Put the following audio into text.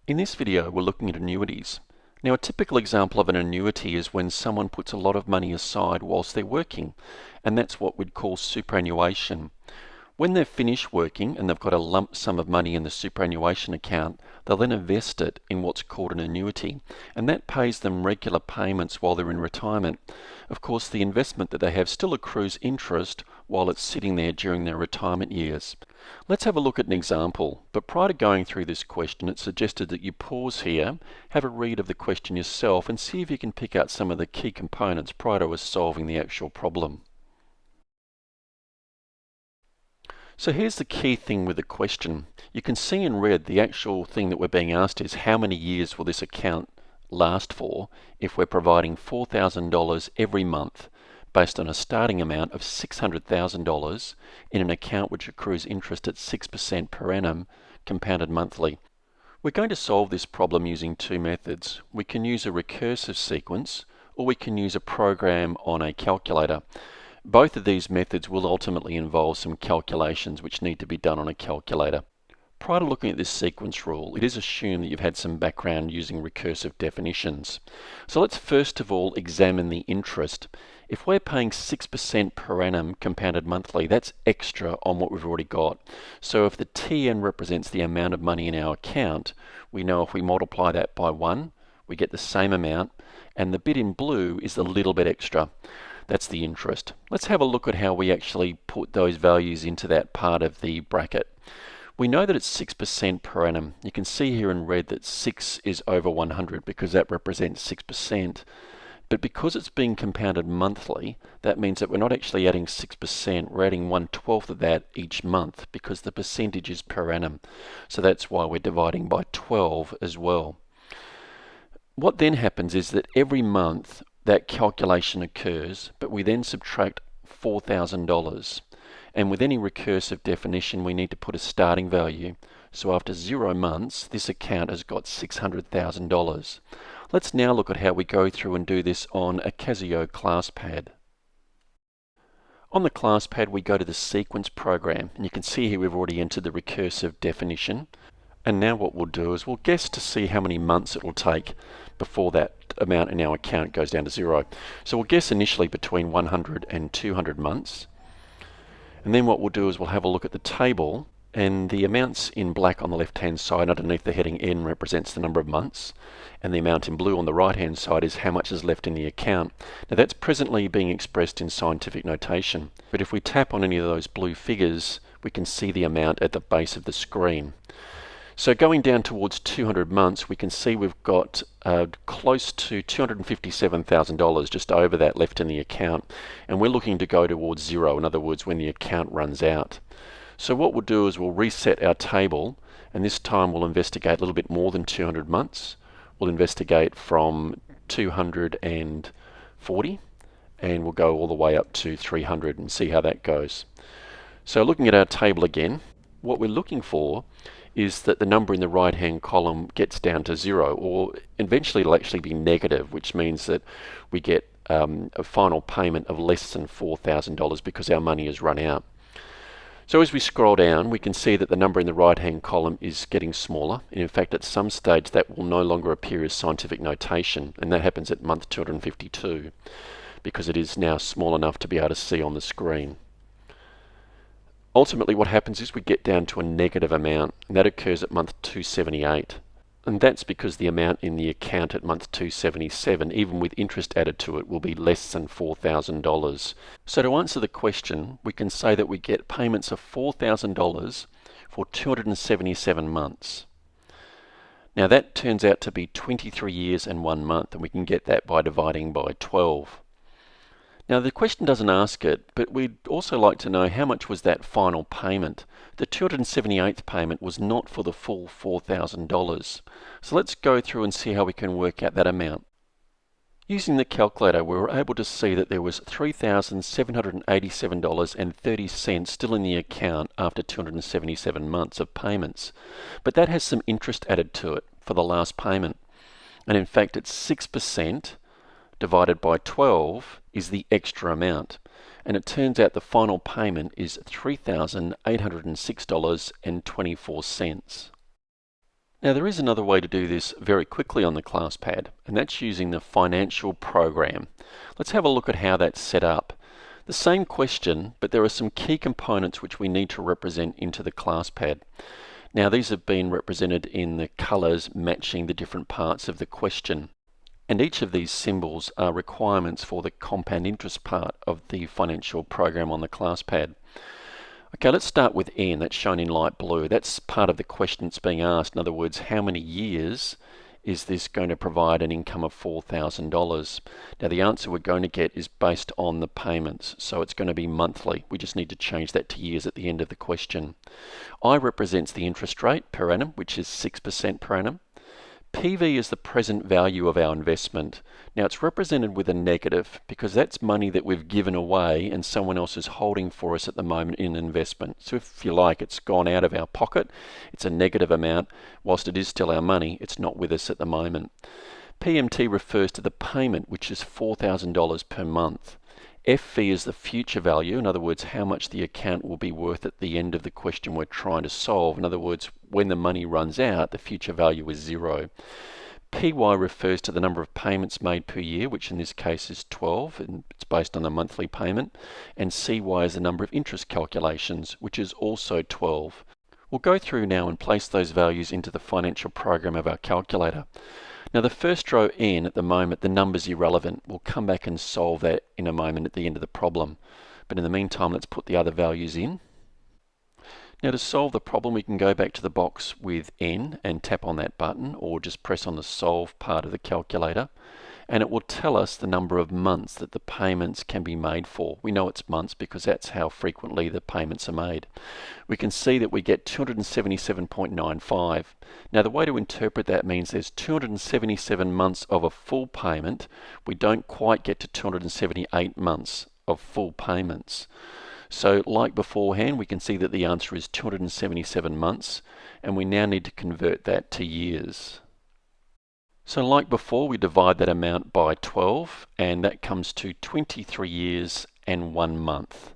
In this video, we're looking at annuities. Now, a typical example of an annuity is when someone puts a lot of money aside whilst they're working, and that's what we'd call superannuation. When they've finished working and they've got a lump sum of money in the superannuation account, they'll then invest it in what's called an annuity, and that pays them regular payments while they're in retirement. Of course, the investment that they have still accrues interest while it's sitting there during their retirement years. Let's have a look at an example, but prior to going through this question, it's suggested that you pause here, have a read of the question yourself, and see if you can pick out some of the key components prior to us solving the actual problem. So here's the key thing with the question. You can see in red the actual thing that we're being asked is how many years will this account last for if we're providing $4,000 every month based on a starting amount of $600,000 in an account which accrues interest at 6% per annum compounded monthly. We're going to solve this problem using two methods. We can use a recursive sequence or we can use a program on a calculator. Both of these methods will ultimately involve some calculations which need to be done on a calculator. Prior to looking at this sequence rule, it is assumed that you've had some background using recursive definitions. So let's first of all examine the interest. If we're paying 6% per annum compounded monthly, that's extra on what we've already got. So if the TN represents the amount of money in our account, we know if we multiply that by 1, we get the same amount, and the bit in blue is a little bit extra. That's the interest. Let's have a look at how we actually put those values into that part of the bracket. We know that it's 6% per annum. You can see here in red that 6 is over 100 because that represents 6%. But because it's being compounded monthly, that means that we're not actually adding 6%, we're adding 1/12 of that each month because the percentage is per annum. So that's why we're dividing by 12 as well. What then happens is that every month that calculation occurs, but we then subtract $4,000. And with any recursive definition, we need to put a starting value. So after 0 months, this account has got $600,000. Let's now look at how we go through and do this on a Casio ClassPad. On the ClassPad, we go to the sequence program, and you can see here we've already entered the recursive definition. And now what we'll do is we'll guess to see how many months it will take before that amount in our account goes down to 0. So we'll guess initially between 100 and 200 months. And then what we'll do is we'll have a look at the table, and the amounts in black on the left hand side underneath the heading N represents the number of months, and the amount in blue on the right hand side is how much is left in the account. Now that's presently being expressed in scientific notation, but if we tap on any of those blue figures, we can see the amount at the base of the screen. So going down towards 200 months, we can see we've got close to $257,000, just over that, left in the account. And we're looking to go towards 0, in other words, when the account runs out. So what we'll do is we'll reset our table, and this time we'll investigate a little bit more than 200 months. We'll investigate from 240, and we'll go all the way up to 300 and see how that goes. So looking at our table again, what we're looking for is that the number in the right hand column gets down to 0, or eventually it'll actually be negative, which means that we get a final payment of less than $4,000 because our money has run out. So as we scroll down, we can see that the number in the right hand column is getting smaller, and in fact at some stage that will no longer appear as scientific notation, and that happens at month 252 because it is now small enough to be able to see on the screen. Ultimately what happens is we get down to a negative amount, and that occurs at month 278. And that's because the amount in the account at month 277, even with interest added to it, will be less than $4,000. So to answer the question, we can say that we get payments of $4,000 for 277 months. Now that turns out to be 23 years and 1 month, and we can get that by dividing by 12. Now the question doesn't ask it, but we'd also like to know how much was that final payment. The 278th payment was not for the full $4,000. So let's go through and see how we can work out that amount. Using the calculator, we were able to see that there was $3,787.30 still in the account after 277 months of payments. But that has some interest added to it for the last payment. And in fact, it's 6% divided by 12 is the extra amount, and it turns out the final payment is $3,806.24. Now there is another way to do this very quickly on the ClassPad, and that's using the financial program. Let's have a look at how that's set up. The same question, but there are some key components which we need to represent into the ClassPad. Now these have been represented in the colours matching the different parts of the question. And each of these symbols are requirements for the compound interest part of the financial program on the ClassPad. Okay, let's start with N, that's shown in light blue. That's part of the question that's being asked. In other words, how many years is this going to provide an income of $4,000? Now the answer we're going to get is based on the payments, so it's going to be monthly. We just need to change that to years at the end of the question. I represents the interest rate per annum, which is 6% per annum. PV is the present value of our investment. Now it's represented with a negative because that's money that we've given away and someone else is holding for us at the moment in an investment. So if you like, it's gone out of our pocket, it's a negative amount. Whilst it is still our money, it's not with us at the moment. PMT refers to the payment, which is $4,000 per month. FV is the future value, in other words, how much the account will be worth at the end of the question we're trying to solve. In other words, when the money runs out, the future value is 0. PY refers to the number of payments made per year, which in this case is 12, and it's based on a monthly payment. And CY is the number of interest calculations, which is also 12. We'll go through now and place those values into the financial program of our calculator. Now the first row N at the moment, the number's irrelevant. We'll come back and solve that in a moment at the end of the problem. But in the meantime, let's put the other values in. Now to solve the problem, we can go back to the box with N and tap on that button, or just press on the solve part of the calculator, and it will tell us the number of months that the payments can be made for. We know it's months because that's how frequently the payments are made. We can see that we get 277.95. Now the way to interpret that means there's 277 months of a full payment. We don't quite get to 278 months of full payments. So like beforehand, we can see that the answer is 277 months, and we now need to convert that to years. So like before, we divide that amount by 12, and that comes to 23 years and 1 month.